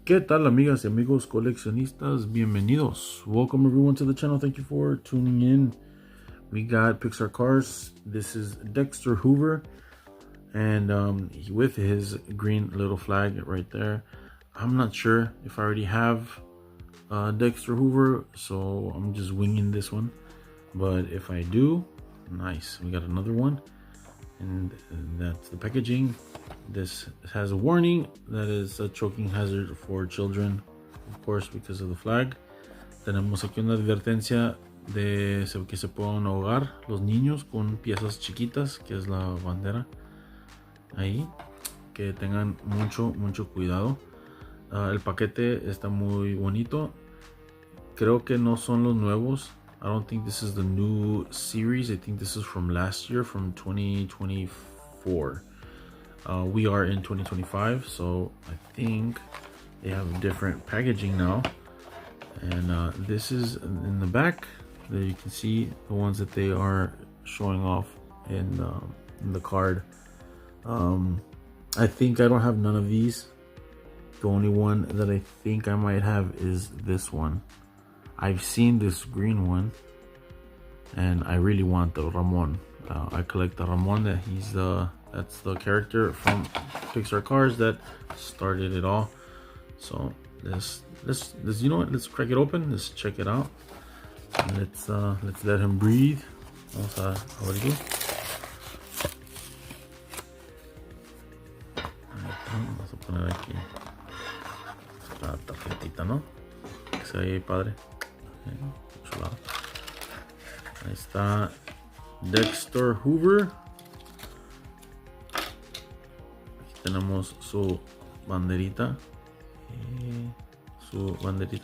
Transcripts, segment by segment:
¿Qué tal, amigas y amigos coleccionistas? Bienvenidos. Welcome everyone to the channel. Thank you for tuning in. We got Pixar cars. This is Dexter Hoover, and with his green little flag right there. I'm not sure if I already have Dexter Hoover, so I'm just winging this one. But if I do, nice. We got another one, and that's the packaging. This has a warning that is a choking hazard for children, of course, because of the flag. Tenemos aquí una advertencia de que se pueden ahogar los niños con piezas chiquitas, que es la bandera. Ahí, que tengan mucho cuidado. El paquete está muy bonito. Creo que no son los nuevos. I don't think this is the new series. I think this is from last year, from 2024. We are in 2025, so I think they have different packaging now. And this is in the back. There you can see the ones that they are showing off in the card. I think I don't have none of these. The only one that I think I might have is this one. I've seen this green one, and I really want the Ramon. I collect the Ramon. That's the character from Pixar Cars that started it all. So let's you know what? Let's crack it open. Let's check it out. Let's let him breathe. Vamos a abrirlo. Vamos a poner aquí la tarjetita, ¿no? Que se ve padre. Chulado. Ahí está Dexter Hoover. Aquí tenemos su banderita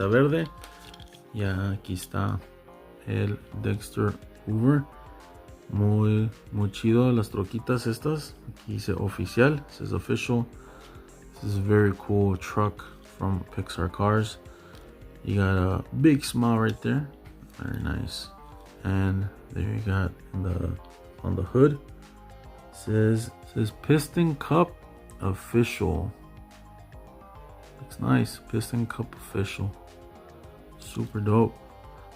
verde. Y aquí está el Dexter Hoover. Muy chido las troquitas estas. Aquí dice oficial. This is official. This is a very cool truck from Pixar Cars. You got a big smile right there. Very nice. And there you got on the hood. Says Piston Cup Official. Looks nice. Piston Cup Official. Super dope.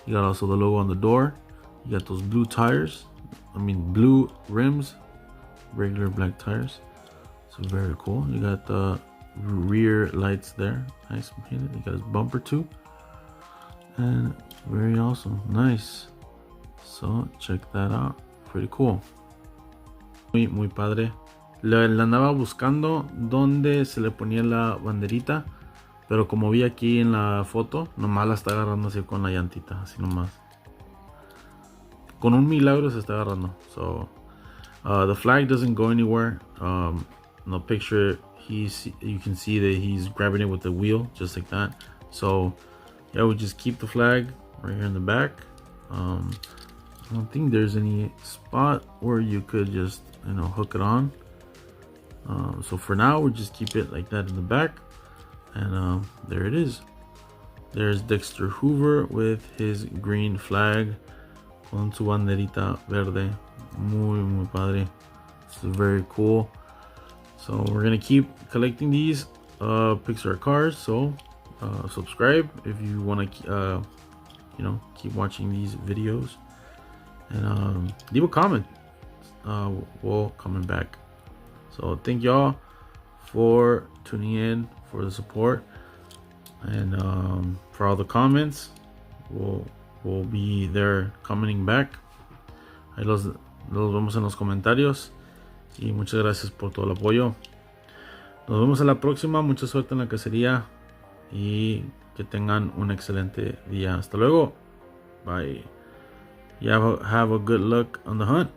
You got also the logo on the door. You got those blue tires. Blue rims. Regular black tires. So very cool. You got the rear lights there. Nice. You got his bumper too. And very awesome. Nice. So check that out. Pretty cool. Muy padre. Le andaba buscando donde se le ponía la banderita, pero como vi aquí en la foto, nomás la está agarrando así con la llantita, así nomás. Con un milagro se está agarrando. So the flag doesn't go anywhere. In the picture, you can see that he's grabbing it with the wheel, just like that. So yeah, we just keep the flag right here in the back. I don't think there's any spot where you could just, hook it on. So for now, we just keep it like that in the back. And there it is. There's Dexter Hoover with his green flag con su banderita verde. Muy padre. This is very cool. So we're gonna keep collecting these Pixar cars. So subscribe if you want to keep watching these videos, and leave a comment. We'll coming back. So thank y'all for tuning in, for the support, and for all the comments. We'll be there commenting back. Ahí los vemos en los comentarios, y muchas gracias por todo el apoyo. Nos vemos en la próxima. Mucha suerte en la cacería y que tengan un excelente día. Hasta luego. Bye. Have a good luck on the hunt,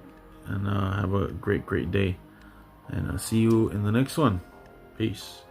and have a great day. And I'll see you in the next one. Peace.